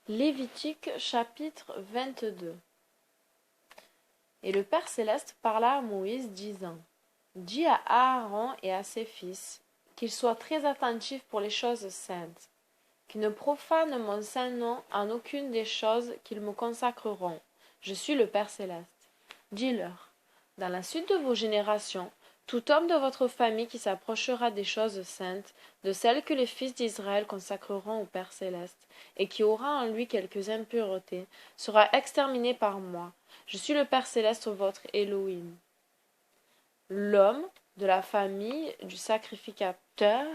Lévitique chapitre 22. Et le Père céleste parla à Moïse, disant: Dis à Aaron et à ses fils qu'ils soient très attentifs pour les choses saintes, qu'ils ne profanent mon saint nom en aucune des choses qu'ils me consacreront. Je suis le Père céleste. Dis-leur: Dans la suite de vos générations, tout homme de votre famille qui s'approchera des choses saintes, de celles que les fils d'Israël consacreront au Père céleste, et qui aura en lui quelques impuretés, sera exterminé par moi. Je suis le Père céleste, votre Elohim. L'homme de la famille du sacrificateur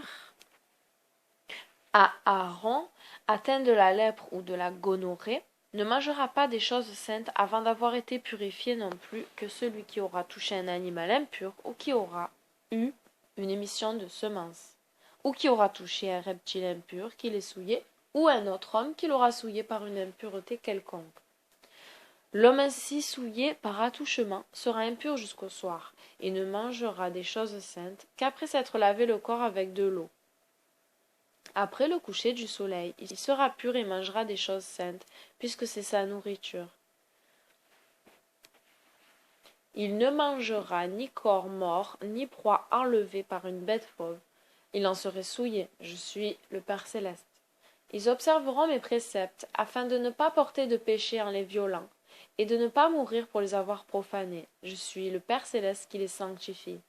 à Aaron, atteint de la lèpre ou de la gonorrhée, ne mangera pas des choses saintes avant d'avoir été purifié non plus que celui qui aura touché un animal impur ou qui aura eu une émission de semence, ou qui aura touché un reptile impur qui l'ait souillé, ou un autre homme qui l'aura souillé par une impureté quelconque. L'homme ainsi souillé par attouchement sera impur jusqu'au soir, et ne mangera des choses saintes qu'après s'être lavé le corps avec de l'eau. Après le coucher du soleil, il sera pur et mangera des choses saintes, puisque c'est sa nourriture. Il ne mangera ni corps mort, ni proie enlevée par une bête fauve. Il en serait souillé. Je suis le Père céleste. Ils observeront mes préceptes, afin de ne pas porter de péché en les violant, et de ne pas mourir pour les avoir profanés. Je suis le Père céleste qui les sanctifie.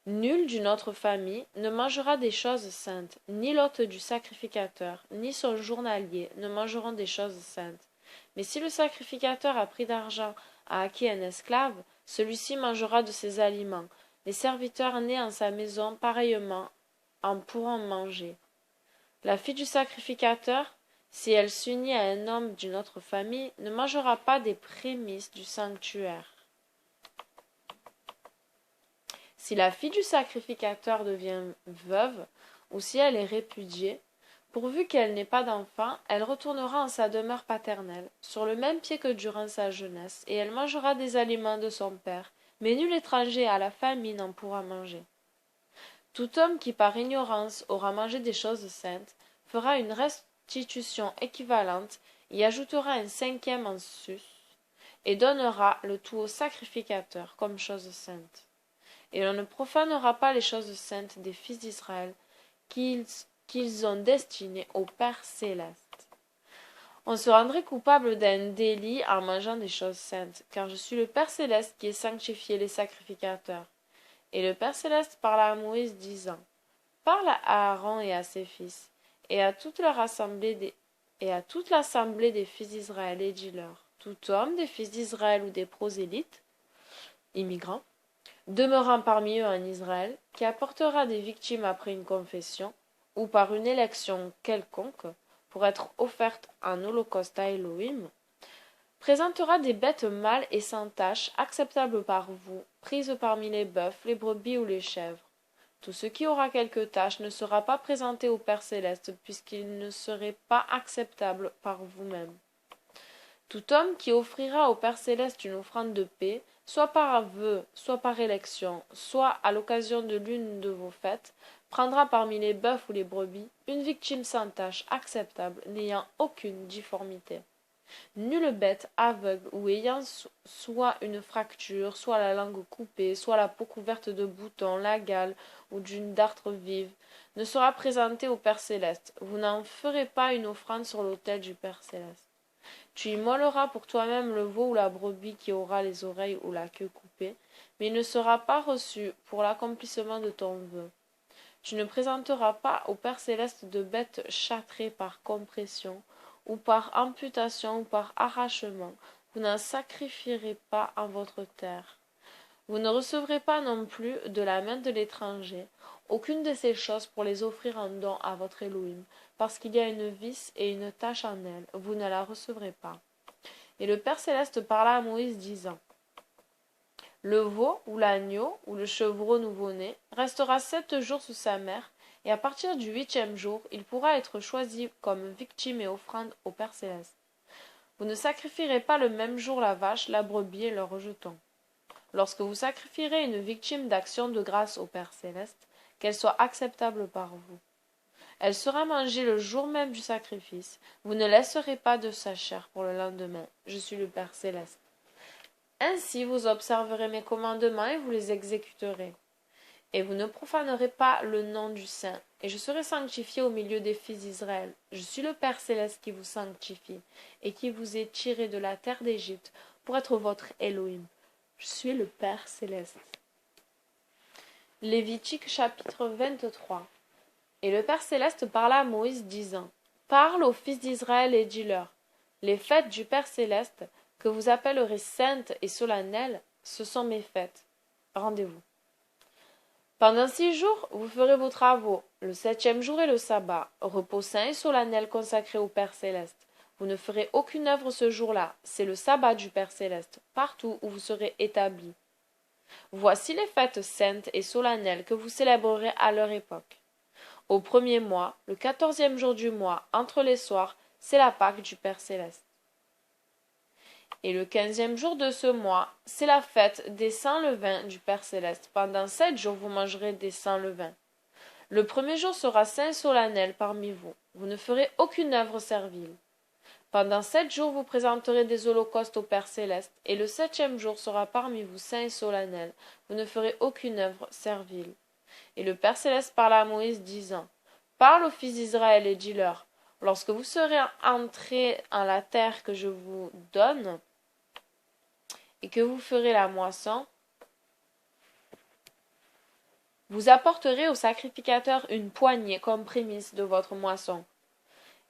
Nul d'une autre famille ne mangera des choses saintes, ni l'hôte du sacrificateur, ni son journalier ne mangeront des choses saintes. Mais si le sacrificateur a pris d'argent a acquis un esclave, celui-ci mangera de ses aliments. Les serviteurs nés en sa maison pareillement en pourront manger. La fille du sacrificateur, si elle s'unit à un homme d'une autre famille, ne mangera pas des prémices du sanctuaire. Si la fille du sacrificateur devient veuve, ou si elle est répudiée, pourvu qu'elle n'ait pas d'enfant, elle retournera en sa demeure paternelle, sur le même pied que durant sa jeunesse, et elle mangera des aliments de son père, mais nul étranger à la famille n'en pourra manger. Tout homme qui par ignorance aura mangé des choses saintes fera une restitution équivalente, y ajoutera un cinquième en sus, et donnera le tout au sacrificateur comme chose sainte. Et l'on ne profanera pas les choses saintes des fils d'Israël qu'ils ont destinées au Père céleste. On se rendrait coupable d'un délit en mangeant des choses saintes, car je suis le Père céleste qui ai sanctifié les sacrificateurs. Et le Père céleste parla à Moïse, disant: Parle à Aaron et à ses fils, et à toute l'assemblée des fils d'Israël, et dis-leur: Tout homme des fils d'Israël ou des prosélytes, immigrants, demeurant parmi eux en Israël, qui apportera des victimes après une confession, ou par une élection quelconque, pour être offerte en holocauste à Elohim, présentera des bêtes mâles et sans tache, acceptables par vous, prises parmi les bœufs, les brebis ou les chèvres. Tout ce qui aura quelque tache ne sera pas présenté au Père céleste, puisqu'il ne serait pas acceptable par vous-même. Tout homme qui offrira au Père céleste une offrande de paix, soit par vœu, soit par élection, soit à l'occasion de l'une de vos fêtes, prendra parmi les bœufs ou les brebis une victime sans tache, acceptable, n'ayant aucune difformité. Nulle bête aveugle ou ayant soit une fracture, soit la langue coupée, soit la peau couverte de boutons, la gale ou d'une dartre vive, ne sera présentée au Père céleste. Vous n'en ferez pas une offrande sur l'autel du Père céleste. Tu immoleras pour toi-même le veau ou la brebis qui aura les oreilles ou la queue coupée, mais il ne sera pas reçu pour l'accomplissement de ton vœu. Tu ne présenteras pas au Père céleste de bêtes châtrées par compression, ou par amputation, ou par arrachement. Vous n'en sacrifierez pas en votre terre. Vous ne recevrez pas non plus de la main de l'étranger aucune de ces choses pour les offrir en don à votre Elohim, parce qu'il y a une vice et une tache en elle, vous ne la recevrez pas. Et le Père céleste parla à Moïse, disant: Le veau, ou l'agneau, ou le chevreau nouveau-né, restera 7 jours sous sa mère, et à partir du 8e jour, il pourra être choisi comme victime et offrande au Père céleste. Vous ne sacrifierez pas le même jour la vache, la brebis et le rejeton. Lorsque vous sacrifierez une victime d'action de grâce au Père céleste, qu'elle soit acceptable par vous. Elle sera mangée le jour même du sacrifice. Vous ne laisserez pas de sa chair pour le lendemain. Je suis le Père céleste. Ainsi vous observerez mes commandements et vous les exécuterez. Et vous ne profanerez pas le nom du Saint, et je serai sanctifié au milieu des fils d'Israël. Je suis le Père céleste qui vous sanctifie, et qui vous est tiré de la terre d'Égypte pour être votre Elohim. Je suis le Père céleste. Lévitique chapitre 23. Et le Père céleste parla à Moïse, disant, parle aux fils d'Israël et dis-leur, les fêtes du Père céleste, que vous appellerez saintes et solennelles, ce sont mes fêtes. Rendez-vous. Pendant 6 jours, vous ferez vos travaux. Le 7e jour est le sabbat, repos saint et solennel consacré au Père céleste. Vous ne ferez aucune œuvre ce jour-là, c'est le sabbat du Père céleste, partout où vous serez établis. Voici les fêtes saintes et solennelles que vous célébrerez à leur époque. Au 1er mois, le 14e jour du mois, entre les soirs, c'est la Pâque du Père céleste. Et le 15e jour de ce mois, c'est la fête des sans levains du Père céleste. Pendant 7 jours, vous mangerez des sans levains. Le 1er jour sera saint et solennel parmi vous. Vous ne ferez aucune œuvre servile. Pendant 7 jours, vous présenterez des holocaustes au Père céleste, et le 7e jour sera parmi vous saint et solennel. Vous ne ferez aucune œuvre servile. Et le Père céleste parla à Moïse, disant, parle aux fils d'Israël et dis-leur, lorsque vous serez entrés en la terre que je vous donne, et que vous ferez la moisson, vous apporterez au sacrificateur une poignée comme prémisse de votre moisson,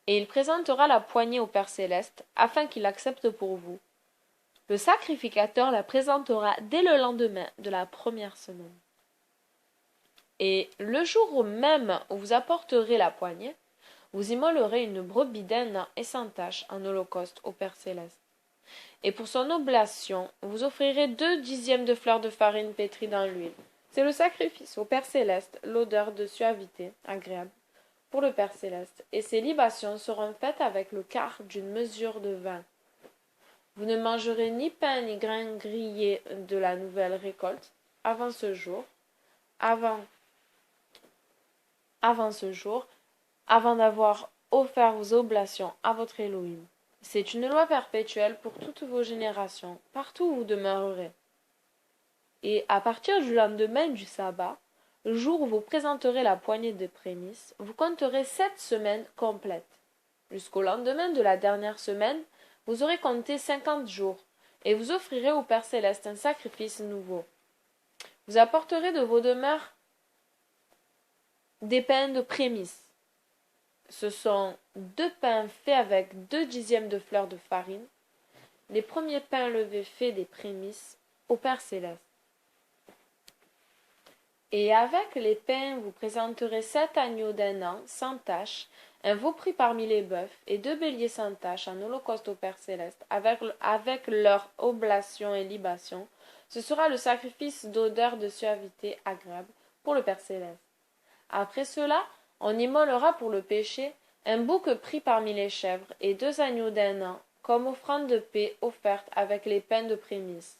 et il présentera la poignée au Père céleste, afin qu'il l'accepte pour vous. Le sacrificateur la présentera dès le lendemain de la première semaine. Et le jour même où vous apporterez la poignée, vous immolerez une brebis d'un an et sans tache en holocauste au Père céleste. Et pour son oblation, vous offrirez 2 dixièmes de fleurs de farine pétrie dans l'huile. C'est le sacrifice au Père céleste, l'odeur de suavité, agréable, pour le Père céleste. Et ces libations seront faites avec le quart d'une mesure de vin. Vous ne mangerez ni pain ni grain grillé de la nouvelle récolte avant ce jour, avant d'avoir offert vos oblations à votre Elohim. C'est une loi perpétuelle pour toutes vos générations, partout où vous demeurerez. Et à partir du lendemain du sabbat, le jour où vous présenterez la poignée de prémices, vous compterez 7 semaines complètes. Jusqu'au lendemain de la dernière semaine, vous aurez compté 50 jours, et vous offrirez au Père céleste un sacrifice nouveau. Vous apporterez de vos demeures des pains de prémices. Ce sont 2 pains faits avec 2 dixièmes de fleurs de farine, les premiers pains levés faits des prémices au Père céleste. Et avec les pains, vous présenterez 7 agneaux d'un an, sans tache, un veau pris parmi les bœufs, et 2 béliers sans tache en holocauste au Père céleste, avec leur oblation et libation. Ce sera le sacrifice d'odeur de suavité agréable pour le Père céleste. Après cela, on immolera pour le péché un bouc pris parmi les chèvres et 2 agneaux d'un an, comme offrande de paix offerte avec les pains de prémices.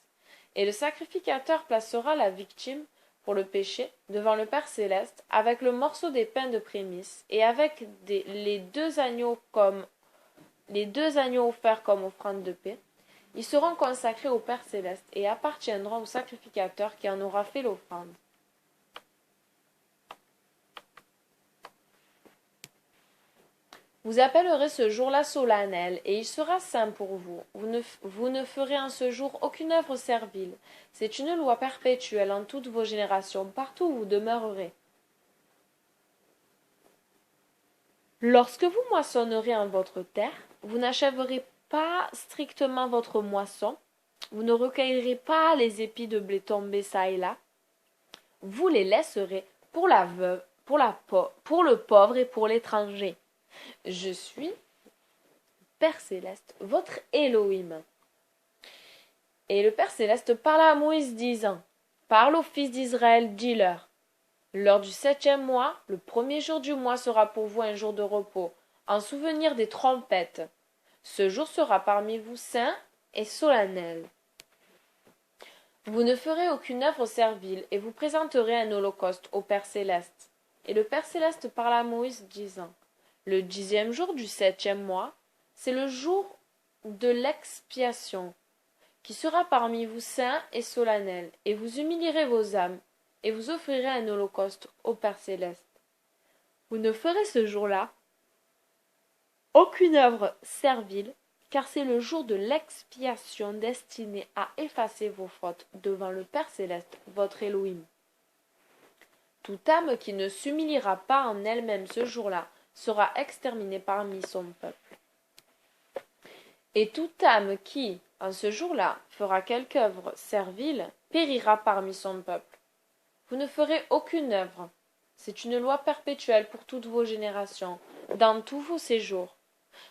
Et le sacrificateur placera la victime pour le péché devant le Père céleste avec le morceau des pains de prémices et avec les deux agneaux offerts comme offrande de paix. Ils seront consacrés au Père céleste et appartiendront au sacrificateur qui en aura fait l'offrande. Vous appellerez ce jour-là solennel, et il sera saint pour vous. Vous ne ferez en ce jour aucune œuvre servile. C'est une loi perpétuelle en toutes vos générations, partout où vous demeurerez. Lorsque vous moissonnerez en votre terre, vous n'achèverez pas strictement votre moisson, vous ne recueillerez pas les épis de blé tombés çà et là, vous les laisserez pour la veuve, pour le pauvre et pour l'étranger. Je suis, Père céleste, votre Elohim. Et le Père céleste parla à Moïse, disant, parle aux fils d'Israël, dis-leur, lors du 7e mois, le 1er jour du mois sera pour vous un jour de repos, en souvenir des trompettes. Ce jour sera parmi vous saint et solennel. Vous ne ferez aucune œuvre servile, et vous présenterez un holocauste au Père céleste. Et le Père Céleste parla à Moïse, disant, le 10e jour du 7e mois, c'est le jour de l'expiation, qui sera parmi vous saint et solennel, et vous humilierez vos âmes, et vous offrirez un holocauste au Père Céleste. Vous ne ferez ce jour-là aucune œuvre servile, car c'est le jour de l'expiation destiné à effacer vos fautes devant le Père Céleste, votre Elohim. Toute âme qui ne s'humiliera pas en elle-même ce jour-là sera exterminée parmi son peuple. Et toute âme qui, en ce jour-là, fera quelque œuvre servile, périra parmi son peuple. Vous ne ferez aucune œuvre. C'est une loi perpétuelle pour toutes vos générations, dans tous vos séjours.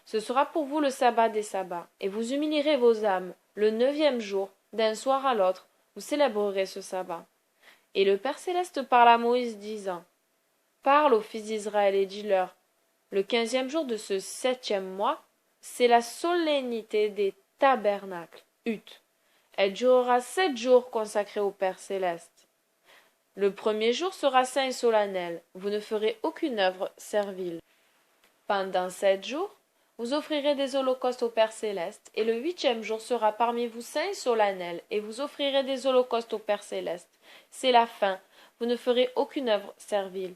Ce sera pour vous le sabbat des sabbats, et vous humilierez vos âmes. Le 9e jour, d'un soir à l'autre, vous célébrerez ce sabbat. Et le Père Céleste parla à Moïse, disant, parle aux fils d'Israël et dis-leur, le 15e jour de ce 7e mois, c'est la solennité des tabernacles, huttes. Elle durera 7 jours consacrés au Père Céleste. Le 1er jour sera saint et solennel, vous ne ferez aucune œuvre servile. Pendant 7 jours, vous offrirez des holocaustes au Père Céleste, et le 8e jour sera parmi vous saint et solennel, et vous offrirez des holocaustes au Père Céleste. C'est la fin, vous ne ferez aucune œuvre servile.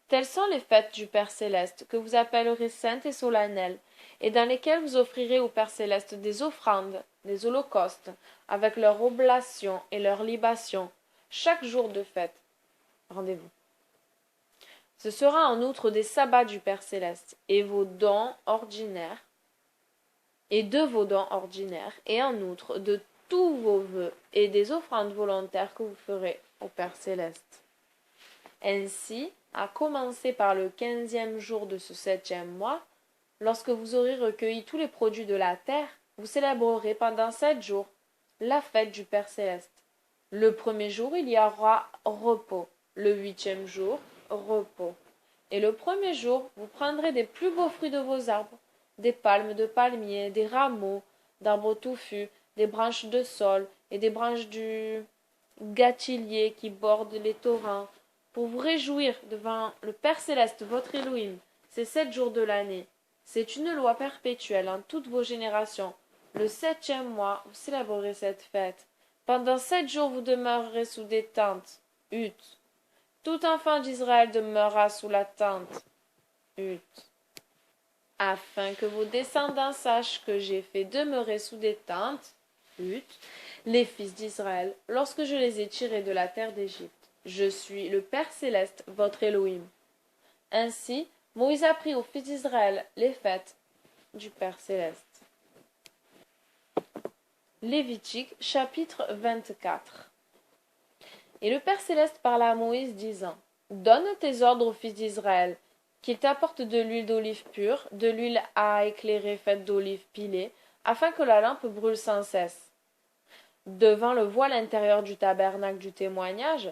Telles sont les fêtes du Père Céleste, que vous appellerez saintes et solennelles, et dans lesquelles vous offrirez au Père Céleste des offrandes, des holocaustes, avec leurs oblations et leurs libations, chaque jour de fête. Rendez-vous. Ce sera en outre des sabbats du Père Céleste, et vos dons ordinaires, et de vos dons ordinaires, et en outre de tous vos vœux et des offrandes volontaires que vous ferez au Père Céleste. Ainsi, à commencer par le 15e jour de ce 7e mois, lorsque vous aurez recueilli tous les produits de la terre, vous célébrerez pendant 7 jours la fête du Père Céleste. Le 1er jour, il y aura repos. Le 8e jour, repos. Et le 1er jour, vous prendrez des plus beaux fruits de vos arbres, des palmes de palmiers, des rameaux d'arbres touffus, des branches de saule et des branches du gâtillier qui bordent les torrents, pour vous réjouir devant le Père Céleste, votre Elohim, ces 7 jours de l'année. C'est une loi perpétuelle en toutes vos générations. Le 7e mois, vous célébrerez cette fête. Pendant 7 jours, vous demeurerez sous des tentes, huttes. Tout enfant d'Israël demeurera sous la tente, hutte, afin que vos descendants sachent que j'ai fait demeurer sous des tentes, huttes, les fils d'Israël, lorsque je les ai tirés de la terre d'Égypte. Je suis le Père Céleste, votre Elohim. Ainsi, Moïse apprit aux fils d'Israël les fêtes du Père Céleste. Lévitique, chapitre 24. Et le Père Céleste parla à Moïse, disant, donne tes ordres aux fils d'Israël, qu'ils t'apportent de l'huile d'olive pure, de l'huile à éclairer faite d'olive pilée, afin que la lampe brûle sans cesse. Devant le voile intérieur du tabernacle du témoignage,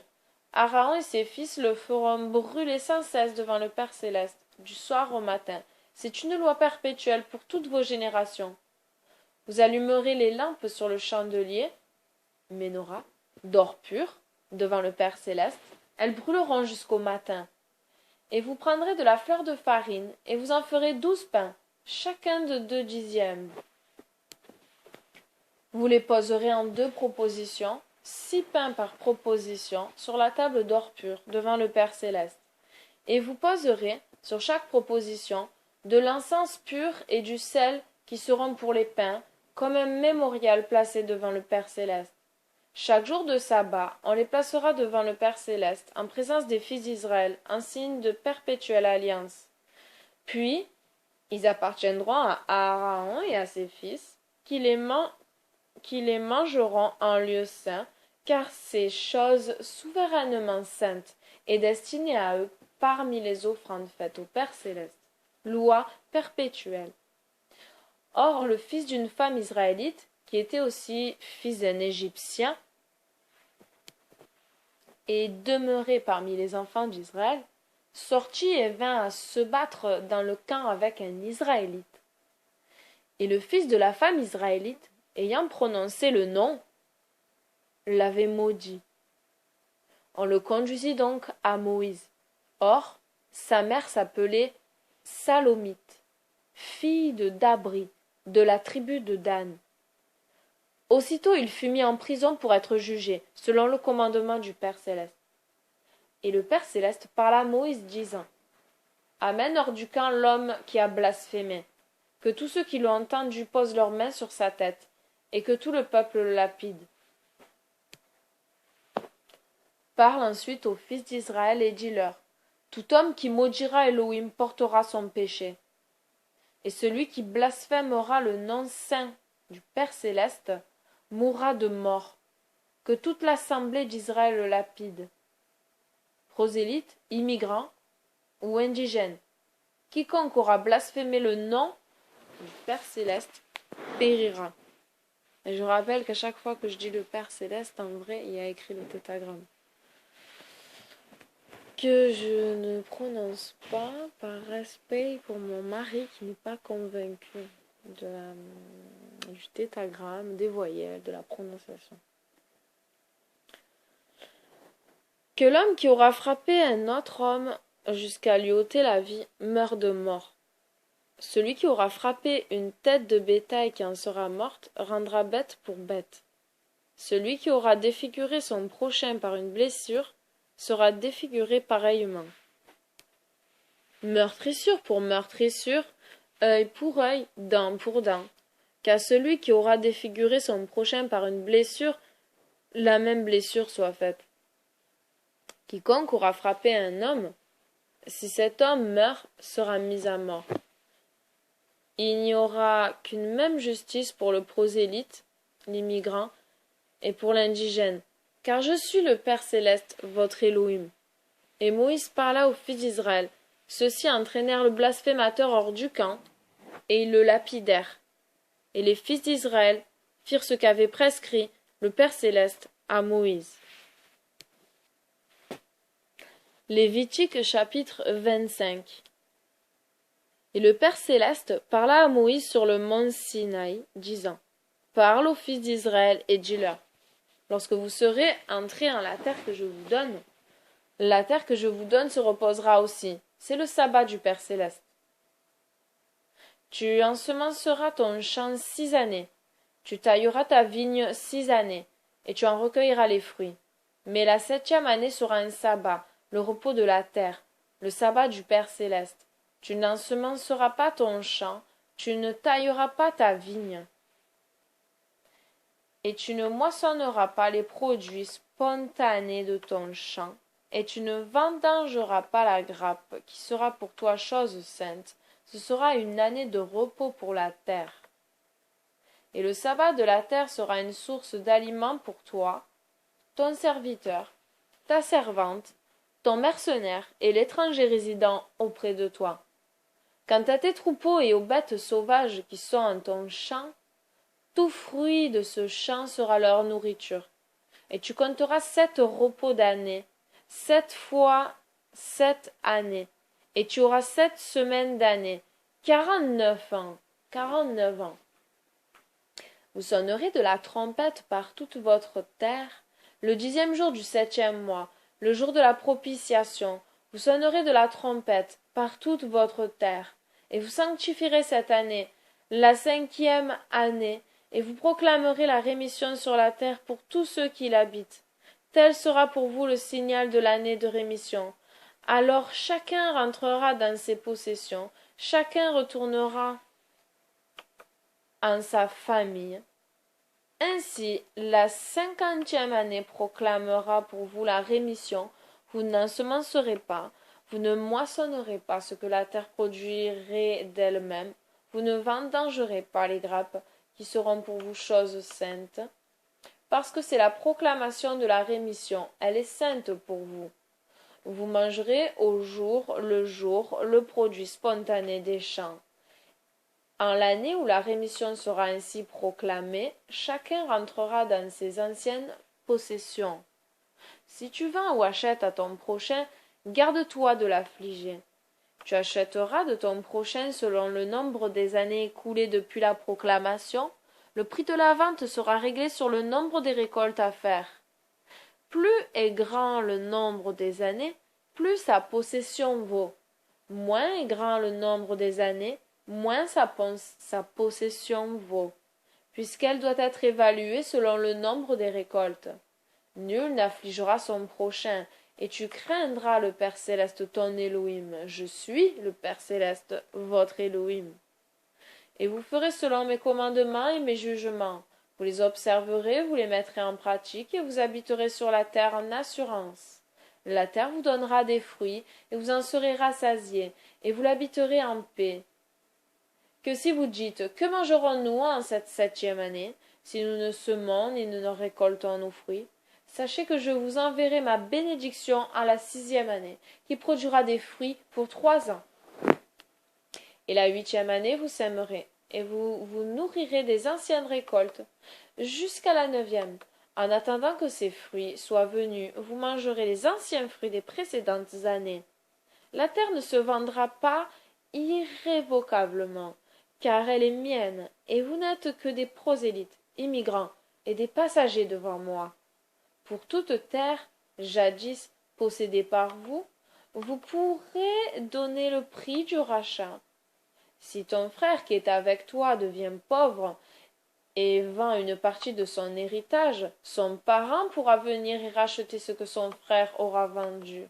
Aaron et ses fils le feront brûler sans cesse devant le Père Céleste, du soir au matin. C'est une loi perpétuelle pour toutes vos générations. Vous allumerez les lampes sur le chandelier, Ménorah, d'or pur, devant le Père Céleste. Elles brûleront jusqu'au matin. Et vous prendrez de la fleur de farine, et vous en ferez 12 pains, chacun de 2 dixièmes. Vous les poserez en 2 propositions, 6 pains par proposition, sur la table d'or pur, devant le Père Céleste. Et vous poserez, sur chaque proposition, de l'encens pur et du sel qui seront pour les pains, comme un mémorial placé devant le Père Céleste. Chaque jour de sabbat, on les placera devant le Père Céleste, en présence des fils d'Israël, en signe de perpétuelle alliance. Puis, ils appartiendront à Aaron et à ses fils, qui les mangeront en lieu saint, car ces choses souverainement saintes et destinées à eux parmi les offrandes faites au Père Céleste. Loi perpétuelle. Or, le fils d'une femme israélite, qui était aussi fils d'un Égyptien, et demeuré parmi les enfants d'Israël, sortit et vint à se battre dans le camp avec un Israélite. Et le fils de la femme israélite, ayant prononcé le nom, l'avait maudit. On le conduisit donc à Moïse. Or, sa mère s'appelait Salomite, fille de Dabri, de la tribu de Dan. Aussitôt il fut mis en prison pour être jugé, selon le commandement du Père céleste. Et le Père céleste parla à Moïse, disant: Amène hors du camp l'homme qui a blasphémé, que tous ceux qui l'ont entendu posent leurs mains sur sa tête, et que tout le peuple le lapide. Parle ensuite aux fils d'Israël et dis-leur: Tout homme qui maudira Elohim portera son péché. Et celui qui blasphémera le nom saint du Père céleste mourra de mort, que toute l'assemblée d'Israël le lapide. Prosélyte, immigrant ou indigène, quiconque aura blasphémé le nom du Père céleste périra. Et je rappelle qu'à chaque fois que je dis le Père céleste, en vrai, il y a écrit le tétragramme, que je ne prononce pas par respect pour mon mari qui n'est pas convaincu du tétragramme, des voyelles, de la prononciation. Que l'homme qui aura frappé un autre homme jusqu'à lui ôter la vie meure de mort. Celui qui aura frappé une tête de bétail qui en sera morte rendra bête pour bête. Celui qui aura défiguré son prochain par une blessure sera défiguré pareillement. Meurtrissure pour meurtrissure, œil pour œil, dent pour dent. Qu'à celui qui aura défiguré son prochain par une blessure, la même blessure soit faite. Quiconque aura frappé un homme, si cet homme meurt, sera mis à mort. Il n'y aura qu'une même justice pour le prosélyte, l'immigrant, et pour l'indigène, car je suis le Père céleste, votre Elohim. Et Moïse parla aux fils d'Israël. Ceux-ci entraînèrent le blasphémateur hors du camp, et ils le lapidèrent. Et les fils d'Israël firent ce qu'avait prescrit le Père céleste à Moïse. Lévitique chapitre 25. Et le Père céleste parla à Moïse sur le mont Sinaï, disant: Parle aux fils d'Israël et dis-leur: Lorsque vous serez entrés en la terre que je vous donne, la terre que je vous donne se reposera aussi. C'est le sabbat du Père céleste. Tu ensemenceras ton champ 6 années, tu tailleras ta vigne 6 années, et tu en recueilleras les fruits. Mais la 7e année sera un sabbat, le repos de la terre, le sabbat du Père céleste. Tu n'ensemenceras pas ton champ, tu ne tailleras pas ta vigne, et tu ne moissonneras pas les produits spontanés de ton champ, et tu ne vendangeras pas la grappe, qui sera pour toi chose sainte. Ce sera une année de repos pour la terre. Et le sabbat de la terre sera une source d'aliments pour toi, ton serviteur, ta servante, ton mercenaire et l'étranger résidant auprès de toi. Quant à tes troupeaux et aux bêtes sauvages qui sont en ton champ, tout fruit de ce champ sera leur nourriture. Et tu compteras 7 repos d'année, 7 fois 7 années, et tu auras 7 semaines d'année, 49 ans, 49 ans. Vous sonnerez de la trompette par toute votre terre, le 10e jour du 7e mois, le jour de la propitiation, vous sonnerez de la trompette par toute votre terre, et vous sanctifierez cette année, la 5e année, et vous proclamerez la rémission sur la terre pour tous ceux qui l'habitent. Tel sera pour vous le signal de l'année de rémission. Alors chacun rentrera dans ses possessions, chacun retournera en sa famille. Ainsi, la 50e année proclamera pour vous la rémission. Vous n'ensemencerez pas, vous ne moissonnerez pas ce que la terre produirait d'elle-même, vous ne vendangerez pas les grappes qui seront pour vous choses saintes, parce que c'est la proclamation de la rémission, elle est sainte pour vous. Vous mangerez au jour le produit spontané des champs. En l'année où la rémission sera ainsi proclamée, chacun rentrera dans ses anciennes possessions. Si tu vends ou achètes à ton prochain, garde-toi de l'affliger. Tu achèteras de ton prochain selon le nombre des années écoulées depuis la proclamation. Le prix de la vente sera réglé sur le nombre des récoltes à faire. Plus est grand le nombre des années, plus sa possession vaut. Moins est grand le nombre des années, moins sa possession vaut, puisqu'elle doit être évaluée selon le nombre des récoltes. Nul n'affligera son prochain, et tu craindras le Père céleste ton Elohim. Je suis le Père céleste, votre Elohim. Et vous ferez selon mes commandements et mes jugements. Vous les observerez, vous les mettrez en pratique, et vous habiterez sur la terre en assurance. La terre vous donnera des fruits, et vous en serez rassasiés, et vous l'habiterez en paix. Que si vous dites, que mangerons-nous en cette 7e année, si nous ne semons ni ne récoltons nos fruits? Sachez que je vous enverrai ma bénédiction à la 6e année, qui produira des fruits pour 3 ans. Et la 8e année, vous sèmerez, et vous vous nourrirez des anciennes récoltes, jusqu'à la 9e. En attendant que ces fruits soient venus, vous mangerez les anciens fruits des précédentes années. La terre ne se vendra pas irrévocablement, car elle est mienne, et vous n'êtes que des prosélytes, immigrants, et des passagers devant moi. Pour toute terre, jadis possédée par vous, vous pourrez donner le prix du rachat. Si ton frère qui est avec toi devient pauvre et vend une partie de son héritage, son parent pourra venir y racheter ce que son frère aura vendu.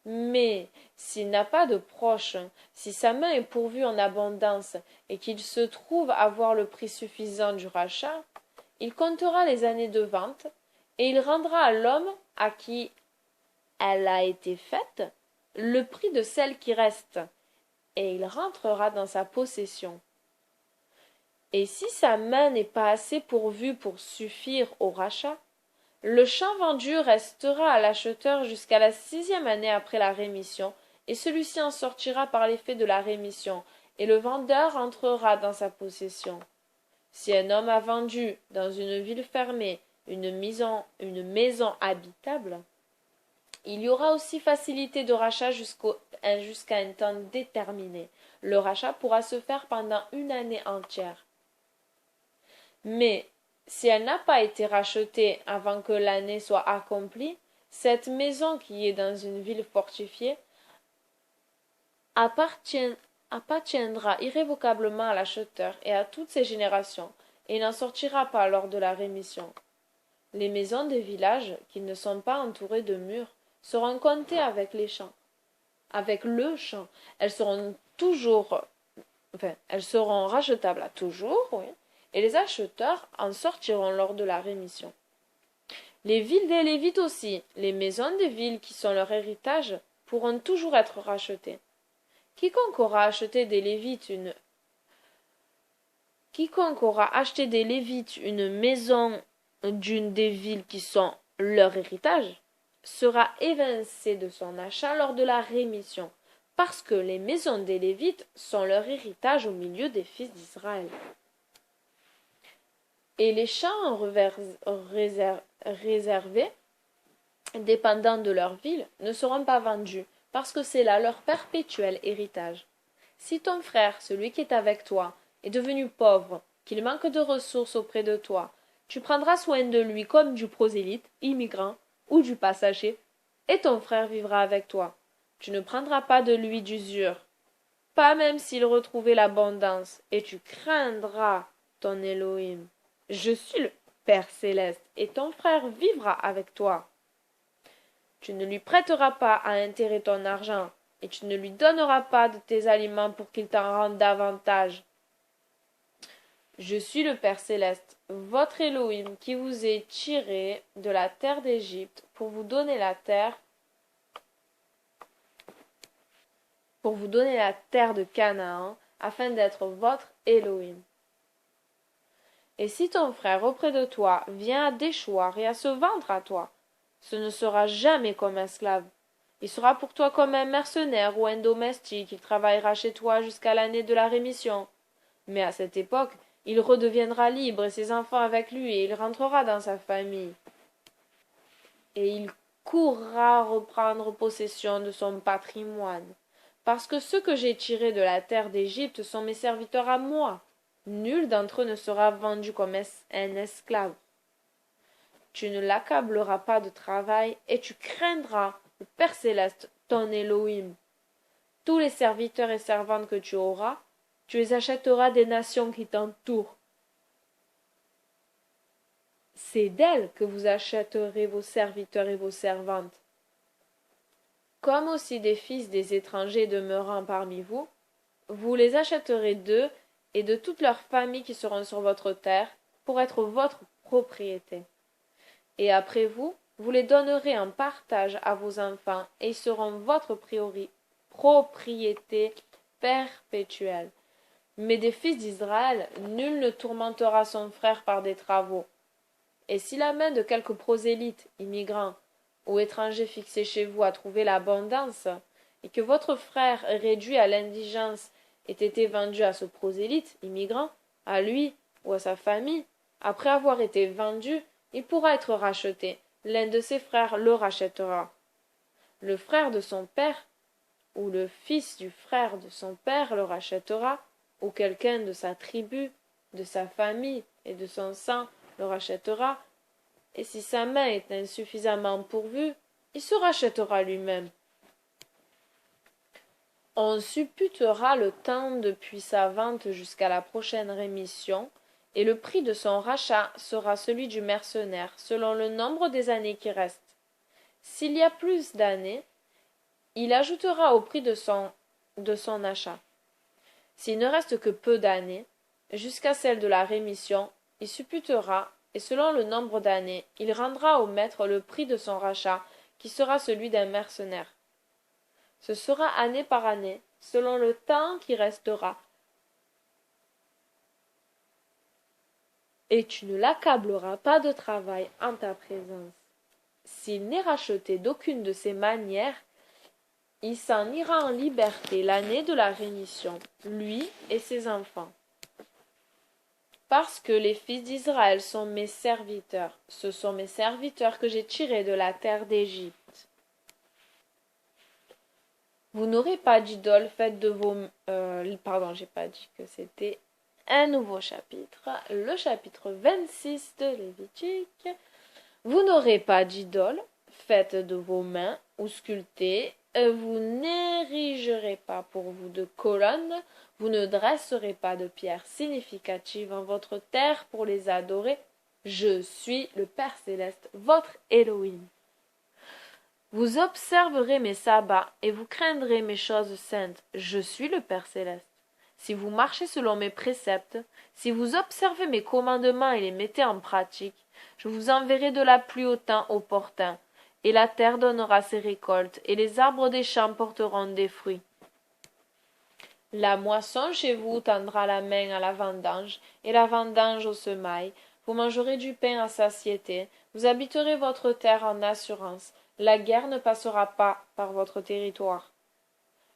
Mais s'il n'a pas de proche, si sa main est pourvue en abondance et qu'il se trouve avoir le prix suffisant du rachat, il comptera les années de vente et il rendra à l'homme à qui elle a été faite le prix de celle qui reste, et il rentrera dans sa possession. Et si sa main n'est pas assez pourvue pour suffire au rachat, le champ vendu restera à l'acheteur jusqu'à la 6e année après la rémission, et celui-ci en sortira par l'effet de la rémission, et le vendeur entrera dans sa possession. Si un homme a vendu dans une ville fermée une maison habitable, il y aura aussi facilité de rachat jusqu'à un temps déterminé. Le rachat pourra se faire pendant 1 année entière. Mais si elle n'a pas été rachetée avant que l'année soit accomplie, cette maison qui est dans une ville fortifiée appartiendra irrévocablement à l'acheteur et à toutes ses générations, et n'en sortira pas lors de la rémission. Les maisons des villages, qui ne sont pas entourées de murs, seront comptées avec les champs. Avec le champ, elles seront rachetables à toujours, oui, et les acheteurs en sortiront lors de la rémission. Les villes des Lévites aussi, les maisons des villes qui sont leur héritage, pourront toujours être rachetées. Quiconque aura acheté des Lévites une maison d'une des villes qui sont leur héritage, sera évincé de son achat lors de la rémission, parce que les maisons des Lévites sont leur héritage au milieu des fils d'Israël. Et les champs réservés, dépendant de leur ville, ne seront pas vendus, parce que c'est là leur perpétuel héritage. Si ton frère, celui qui est avec toi, est devenu pauvre, qu'il manque de ressources auprès de toi, tu prendras soin de lui comme du prosélyte, immigrant, ou du passager, et ton frère vivra avec toi. Tu ne prendras pas de lui d'usure, pas même s'il retrouvait l'abondance, et tu craindras ton Elohim. Je suis le Père céleste, et ton frère vivra avec toi. Tu ne lui prêteras pas à intérêt ton argent, et tu ne lui donneras pas de tes aliments pour qu'il t'en rende davantage. Je suis le Père céleste, votre Elohim, qui vous ai tiré de la terre d'Égypte pour vous donner la terre de Canaan, afin d'être votre Elohim. Et si ton frère auprès de toi vient à déchoir et à se vendre à toi, ce ne sera jamais comme un esclave. Il sera pour toi comme un mercenaire ou un domestique, il travaillera chez toi jusqu'à l'année de la rémission. Mais à cette époque, il redeviendra libre et ses enfants avec lui, et il rentrera dans sa famille. Et il courra reprendre possession de son patrimoine. Parce que ceux que j'ai tirés de la terre d'Égypte sont mes serviteurs à moi. Nul d'entre eux ne sera vendu comme un esclave. Tu ne l'accableras pas de travail, et tu craindras le Père céleste, ton Elohim. Tous les serviteurs et servantes que tu auras, tu les achèteras des nations qui t'entourent. C'est d'elles que vous achèterez vos serviteurs et vos servantes. Comme aussi des fils des étrangers demeurant parmi vous, vous les achèterez d'eux et de toutes leurs familles qui seront sur votre terre, pour être votre propriété. Et après vous, vous les donnerez en partage à vos enfants, et ils seront votre propriété perpétuelle. Mais des fils d'Israël, nul ne tourmentera son frère par des travaux. Et si la main de quelque prosélyte, immigrant ou étranger fixé chez vous a trouvé l'abondance, et que votre frère réduit à l'indigence ait été vendu à ce prosélyte, immigrant, à lui ou à sa famille, après avoir été vendu, il pourra être racheté. L'un de ses frères le rachètera. Le frère de son père ou le fils du frère de son père le rachètera, ou quelqu'un de sa tribu, de sa famille et de son sang le rachètera, et si sa main est insuffisamment pourvue, il se rachètera lui-même. On supputera le temps depuis sa vente jusqu'à la prochaine rémission, et le prix de son rachat sera celui du mercenaire, selon le nombre des années qui restent. S'il y a plus d'années, il ajoutera au prix de son achat. S'il ne reste que peu d'années, jusqu'à celle de la rémission, il supputera, et selon le nombre d'années, il rendra au maître le prix de son rachat, qui sera celui d'un mercenaire. Ce sera année par année, selon le temps qui restera. Et tu ne l'accableras pas de travail en ta présence. S'il n'est racheté d'aucune de ces manières, il s'en ira en liberté l'année de la rémission, lui et ses enfants. Parce que les fils d'Israël sont mes serviteurs, ce sont mes serviteurs que j'ai tirés de la terre d'Égypte. Vous n'aurez pas d'idole faite de vos... j'ai pas dit que c'était un nouveau chapitre, le chapitre 26 de Lévitique. Vous n'aurez pas d'idole faite de vos mains ou sculptée, vous n'érigerez pas pour vous de colonnes, vous ne dresserez pas de pierres significatives en votre terre pour les adorer. Je suis le Père céleste, votre Elohim. Vous observerez mes sabbats et vous craindrez mes choses saintes. Je suis le Père céleste. Si vous marchez selon mes préceptes, si vous observez mes commandements et les mettez en pratique, je vous enverrai de la pluie au temps opportun, et la terre donnera ses récoltes, et les arbres des champs porteront des fruits. La moisson chez vous tendra la main à la vendange, et la vendange au semail. Vous mangerez du pain à satiété, vous habiterez votre terre en assurance. La guerre ne passera pas par votre territoire.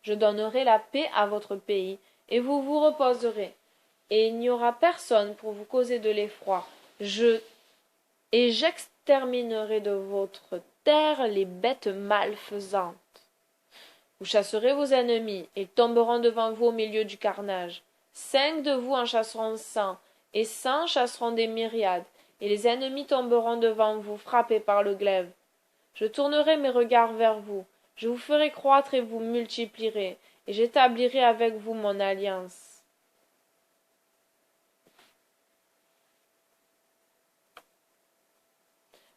Je donnerai la paix à votre pays, et vous vous reposerez. Et il n'y aura personne pour vous causer de l'effroi. J'exterminerai de votre terre les bêtes malfaisantes. Vous chasserez vos ennemis, ils tomberont devant vous au milieu du carnage. 5 de vous en chasseront 100, et 100 chasseront des myriades, et les ennemis tomberont devant vous, frappés par le glaive. Je tournerai mes regards vers vous, je vous ferai croître et vous multiplierez, et j'établirai avec vous mon alliance.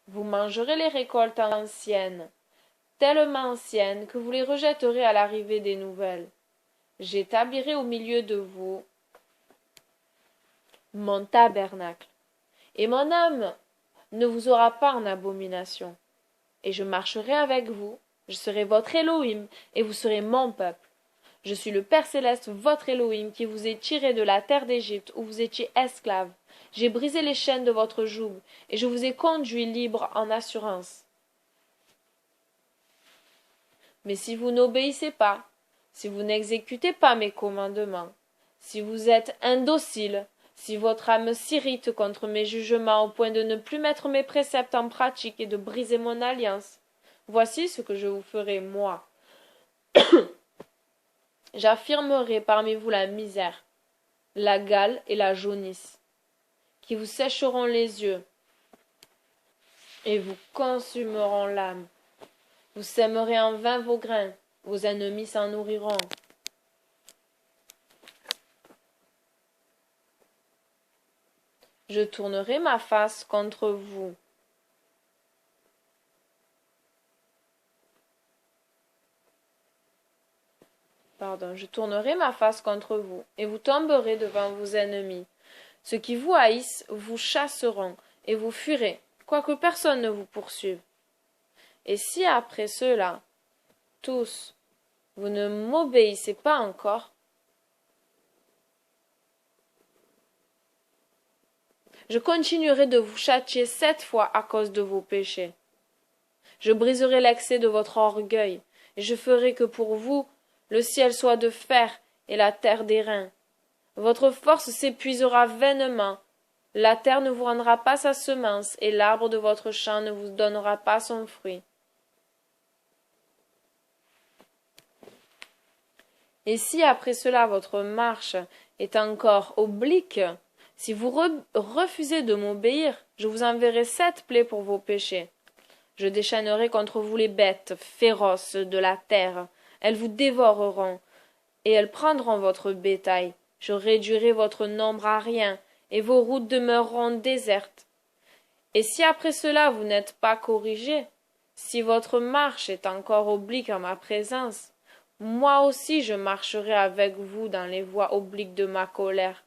Vous mangerez les récoltes anciennes, tellement anciennes que vous les rejetterez à l'arrivée des nouvelles. J'établirai au milieu de vous mon tabernacle, et mon âme ne vous aura pas en abomination. Et je marcherai avec vous, je serai votre Elohim, et vous serez mon peuple. Je suis le Père céleste, votre Elohim, qui vous ai tiré de la terre d'Égypte, où vous étiez esclaves. J'ai brisé les chaînes de votre joug, et je vous ai conduit libre en assurance. Mais si vous n'obéissez pas, si vous n'exécutez pas mes commandements, si vous êtes indocile, si votre âme s'irrite contre mes jugements au point de ne plus mettre mes préceptes en pratique et de briser mon alliance, voici ce que je vous ferai, moi. J'affirmerai parmi vous la misère, la gale et la jaunisse, qui vous sécheront les yeux et vous consumeront l'âme. Vous sèmerez en vain vos grains, vos ennemis s'en nourriront. Je tournerai ma face contre vous. Je tournerai ma face contre vous, et vous tomberez devant vos ennemis. Ceux qui vous haïssent vous chasseront, et vous fuirez, quoique personne ne vous poursuive. Et si après cela, tous, vous ne m'obéissez pas encore, je continuerai de vous châtier 7 fois à cause de vos péchés. Je briserai l'excès de votre orgueil, et je ferai que pour vous, le ciel soit de fer et la terre d'airain. Votre force s'épuisera vainement, la terre ne vous rendra pas sa semence, et l'arbre de votre champ ne vous donnera pas son fruit. Et si après cela votre marche est encore oblique, si vous refusez de m'obéir, je vous enverrai 7 plaies pour vos péchés. Je déchaînerai contre vous les bêtes féroces de la terre. Elles vous dévoreront, et elles prendront votre bétail. Je réduirai votre nombre à rien, et vos routes demeureront désertes. Et si après cela vous n'êtes pas corrigés, si votre marche est encore oblique en ma présence, moi aussi je marcherai avec vous dans les voies obliques de ma colère.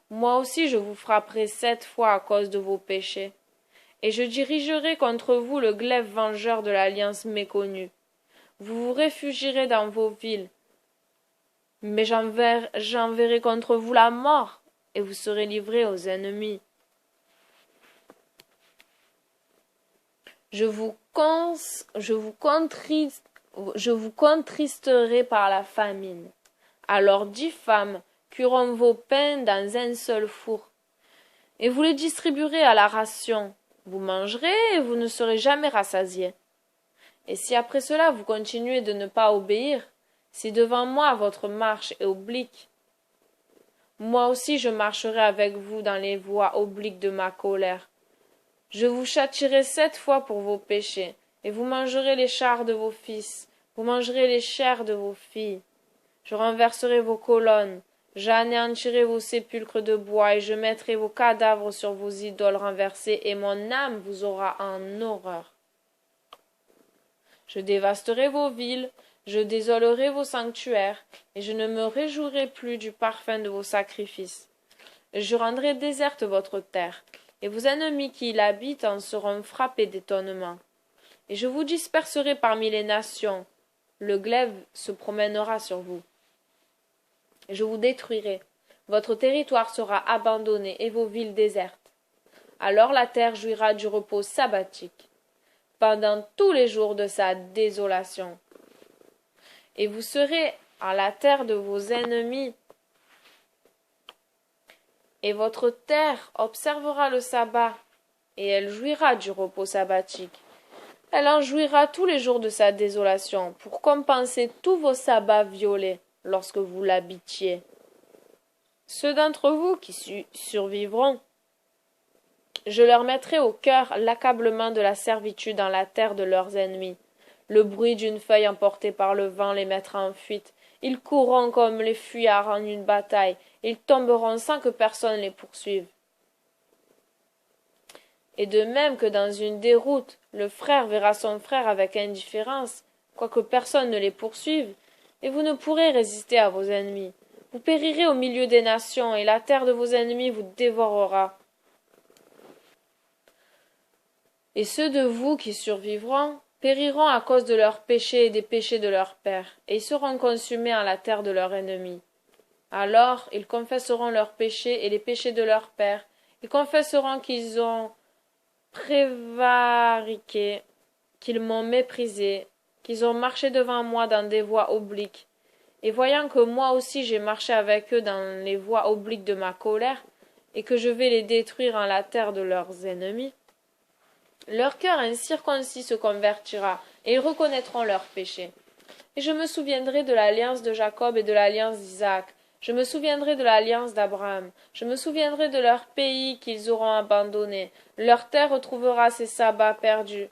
Moi aussi je vous frapperai 7 fois à cause de vos péchés. Et je dirigerai contre vous le glaive vengeur de l'alliance méconnue. Vous vous réfugierez dans vos villes, mais j'enverrai contre vous la mort, et vous serez livrés aux ennemis. Je vous contristerai par la famine. Alors 10 femmes cuiront vos pains dans un seul four, et vous les distribuerez à la ration. Vous mangerez et vous ne serez jamais rassasiés. Et si après cela vous continuez de ne pas obéir, si devant moi votre marche est oblique, moi aussi je marcherai avec vous dans les voies obliques de ma colère. Je vous châtierai 7 fois pour vos péchés, et vous mangerez les chars de vos fils, vous mangerez les chairs de vos filles. Je renverserai vos colonnes, j'anéantirai vos sépulcres de bois, et je mettrai vos cadavres sur vos idoles renversées, et mon âme vous aura en horreur. Je dévasterai vos villes, je désolerai vos sanctuaires, et je ne me réjouirai plus du parfum de vos sacrifices. Je rendrai déserte votre terre, et vos ennemis qui l'habitent en seront frappés d'étonnement. Et je vous disperserai parmi les nations, le glaive se promènera sur vous. Et je vous détruirai, votre territoire sera abandonné et vos villes désertes. Alors la terre jouira du repos sabbatique, pendant tous les jours de sa désolation. Et vous serez à la terre de vos ennemis, et votre terre observera le sabbat, et elle jouira du repos sabbatique. Elle en jouira tous les jours de sa désolation, pour compenser tous vos sabbats violés lorsque vous l'habitiez. Ceux d'entre vous qui survivront, je leur mettrai au cœur l'accablement de la servitude dans la terre de leurs ennemis. Le bruit d'une feuille emportée par le vent les mettra en fuite. Ils courront comme les fuyards en une bataille. Ils tomberont sans que personne les poursuive. Et de même que dans une déroute, le frère verra son frère avec indifférence, quoique personne ne les poursuive, et vous ne pourrez résister à vos ennemis. Vous périrez au milieu des nations, et la terre de vos ennemis vous dévorera. Et ceux de vous qui survivront périront à cause de leurs péchés et des péchés de leurs pères, et ils seront consumés en la terre de leur ennemi. Alors ils confesseront leurs péchés et les péchés de leurs pères, ils confesseront qu'ils ont prévariqué, qu'ils m'ont méprisé, qu'ils ont marché devant moi dans des voies obliques. Et voyant que moi aussi j'ai marché avec eux dans les voies obliques de ma colère, et que je vais les détruire en la terre de leurs ennemis, leur cœur incirconcis se convertira, et ils reconnaîtront leurs péchés. Et je me souviendrai de l'alliance de Jacob et de l'alliance d'Isaac. Je me souviendrai de l'alliance d'Abraham. Je me souviendrai de leur pays qu'ils auront abandonné. Leur terre retrouvera ses sabbats perdus.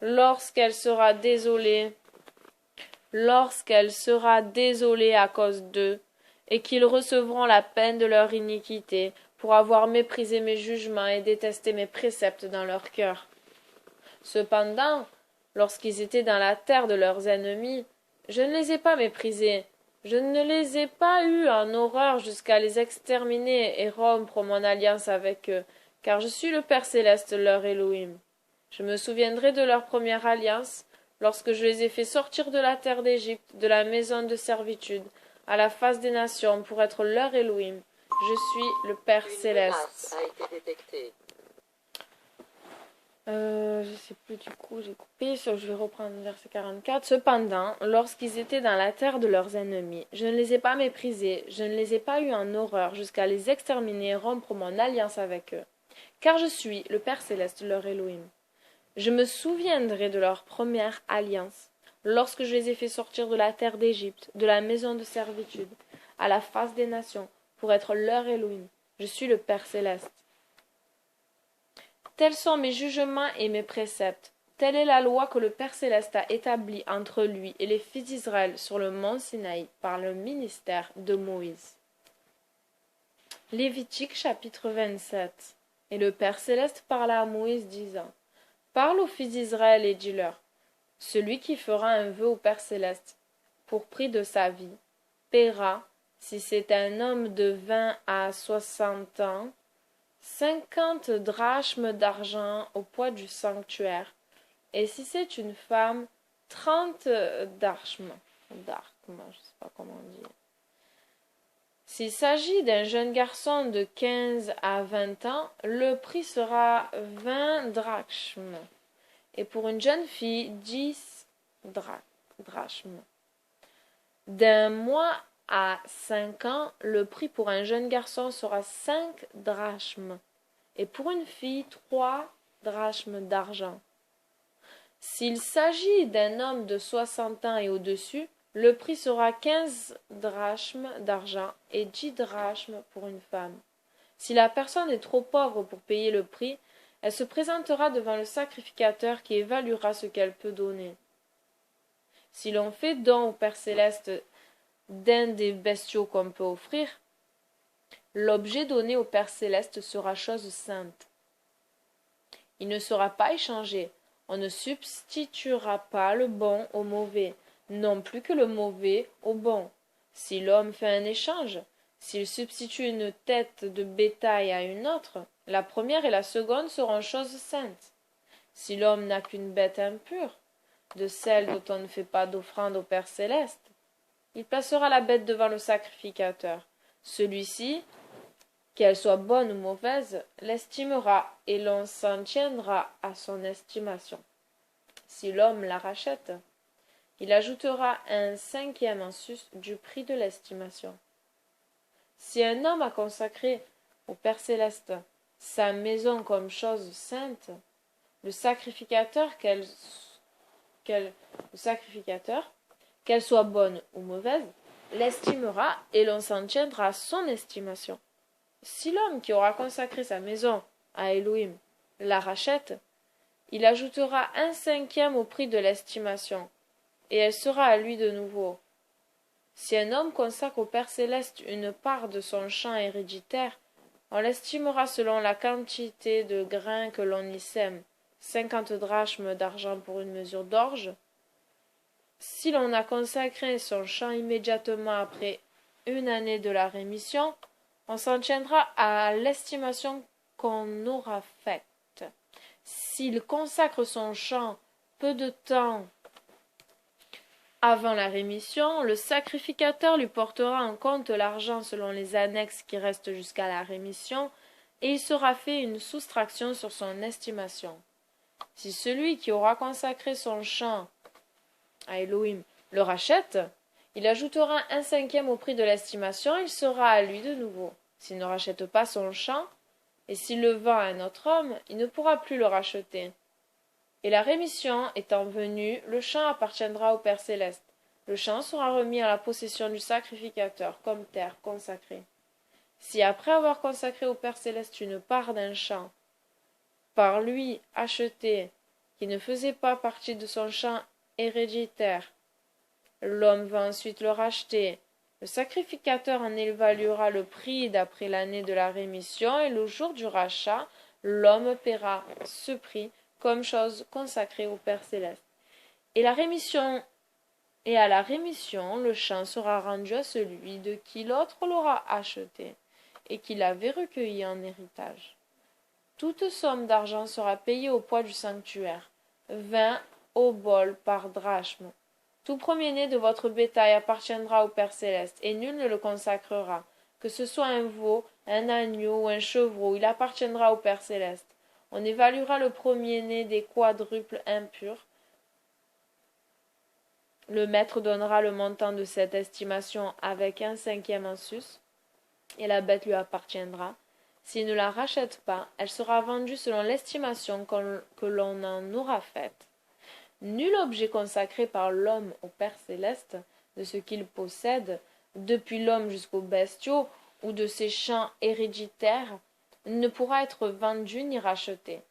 lorsqu'elle sera désolée à cause d'eux, et qu'ils recevront la peine de leur iniquité, pour avoir méprisé mes jugements et détesté mes préceptes dans leur cœur. Cependant, lorsqu'ils étaient dans la terre de leurs ennemis, je ne les ai pas méprisés, je ne les ai pas eus en horreur jusqu'à les exterminer et rompre mon alliance avec eux, car je suis le Père céleste, leur Elohim. Je me souviendrai de leur première alliance, lorsque je les ai fait sortir de la terre d'Égypte, de la maison de servitude, à la face des nations, pour être leur Elohim. Je suis le Père céleste. A été détectée. Je sais plus du coup, j'ai coupé, je vais reprendre verset 44. Cependant, lorsqu'ils étaient dans la terre de leurs ennemis, je ne les ai pas méprisés, je ne les ai pas eus en horreur jusqu'à les exterminer et rompre mon alliance avec eux. Car je suis le Père céleste, leur Elohim. Je me souviendrai de leur première alliance, lorsque je les ai fait sortir de la terre d'Égypte, de la maison de servitude, à la face des nations, pour être leur Elohim. Je suis le Père céleste. Tels sont mes jugements et mes préceptes. Telle est la loi que le Père céleste a établie entre lui et les fils d'Israël sur le mont Sinaï par le ministère de Moïse. Lévitique chapitre 27. Et le Père céleste parla à Moïse disant: Parle aux fils d'Israël et dis-leur: Celui qui fera un vœu au Père céleste pour prix de sa vie paiera, si c'est un homme de 20 à 60 ans, 50 drachmes d'argent au poids du sanctuaire, et si c'est une femme, 30 drachmes. Je sais pas comment dire. S'il s'agit d'un jeune garçon de 15 à 20 ans, le prix sera 20 drachmes, et pour une jeune fille, 10 drachmes. D'un mois à 5 ans, le prix pour un jeune garçon sera 5 drachmes, et pour une fille, 3 drachmes d'argent. S'il s'agit d'un homme de 60 ans et au-dessus, le prix sera 15 drachmes d'argent et 10 drachmes pour une femme. Si la personne est trop pauvre pour payer le prix, elle se présentera devant le sacrificateur qui évaluera ce qu'elle peut donner. Si l'on fait don au Père céleste d'un des bestiaux qu'on peut offrir, l'objet donné au Père céleste sera chose sainte. Il ne sera pas échangé. On ne substituera pas le bon au mauvais, non plus que le mauvais au bon. Si l'homme fait un échange, s'il substitue une tête de bétail à une autre, la première et la seconde seront choses saintes. Si l'homme n'a qu'une bête impure, de celle dont on ne fait pas d'offrande au Père céleste, il placera la bête devant le sacrificateur. Celui-ci, qu'elle soit bonne ou mauvaise, l'estimera et l'on s'en tiendra à son estimation. Si l'homme la rachète, il ajoutera un cinquième en sus du prix de l'estimation. Si un homme a consacré au Père céleste sa maison comme chose sainte, le sacrificateur, qu'elle soit bonne ou mauvaise, l'estimera et l'on s'en tiendra à son estimation. Si l'homme qui aura consacré sa maison à Elohim la rachète, il ajoutera un cinquième au prix de l'estimation, et elle sera à lui de nouveau. Si un homme consacre au Père céleste une part de son champ héréditaire, on l'estimera selon la quantité de grains que l'on y sème, 50 drachmes d'argent pour une mesure d'orge. Si l'on a consacré son champ immédiatement après une année de la rémission, on s'en tiendra à l'estimation qu'on aura faite. S'il consacre son champ peu de temps avant la rémission, le sacrificateur lui portera en compte l'argent selon les annexes qui restent jusqu'à la rémission, et il sera fait une soustraction sur son estimation. Si celui qui aura consacré son champ à Elohim le rachète, il ajoutera un cinquième au prix de l'estimation, il sera à lui de nouveau. S'il ne rachète pas son champ, et s'il le vend à un autre homme, il ne pourra plus le racheter. Et la rémission étant venue, le champ appartiendra au Père céleste. Le champ sera remis à la possession du sacrificateur comme terre consacrée. Si après avoir consacré au Père céleste une part d'un champ, par lui acheté qui ne faisait pas partie de son champ héréditaire. L'homme va ensuite le racheter. Le sacrificateur en évaluera le prix d'après l'année de la rémission, et le jour du rachat, l'homme paiera ce prix comme chose consacrée au Père céleste. Et à la rémission, le champ sera rendu à celui de qui l'autre l'aura acheté, et qui l'avait recueilli en héritage. Toute somme d'argent sera payée au poids du sanctuaire, 20 obols par drachme. Tout premier-né de votre bétail appartiendra au Père céleste, et nul ne le consacrera. Que ce soit un veau, un agneau ou un chevreau, il appartiendra au Père céleste. On évaluera le premier-né des quadruples impurs. Le maître donnera le montant de cette estimation avec 1/5 en sus, et la bête lui appartiendra. S'il ne la rachète pas, elle sera vendue selon l'estimation que l'on en aura faite. Nul objet consacré par l'homme au Père céleste, de ce qu'il possède, depuis l'homme jusqu'aux bestiaux, ou de ses champs héréditaires, ne pourra être vendu ni racheté.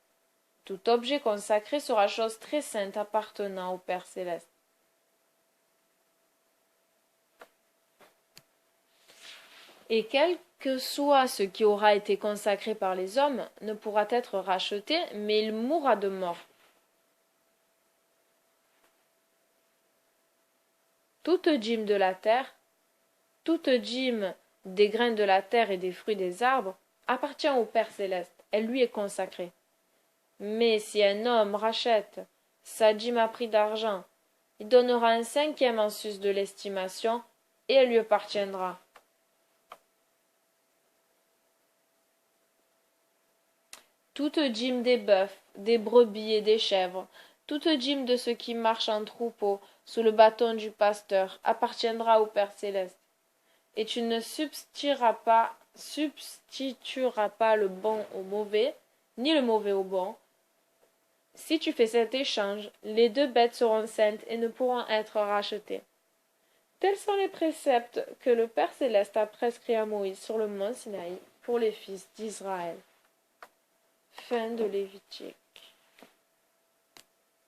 Tout objet consacré sera chose très sainte appartenant au Père céleste. Et quel que soit ce qui aura été consacré par les hommes, ne pourra être racheté, mais il mourra de mort. Toute dîme de la terre, toute dîme des grains de la terre et des fruits des arbres, appartient au Père céleste, elle lui est consacrée. Mais si un homme rachète sa dîme à prix d'argent, il donnera 1/5 en sus de l'estimation, et elle lui appartiendra. Toute dîme des bœufs, des brebis et des chèvres, toute dîme de ce qui marche en troupeau sous le bâton du pasteur appartiendra au Père céleste. Et tu ne substitueras pas le bon au mauvais, ni le mauvais au bon. Si tu fais cet échange, les 2 bêtes seront saintes et ne pourront être rachetées. Tels sont les préceptes que le Père céleste a prescrits à Moïse sur le mont Sinaï pour les fils d'Israël. Fin de Lévitique.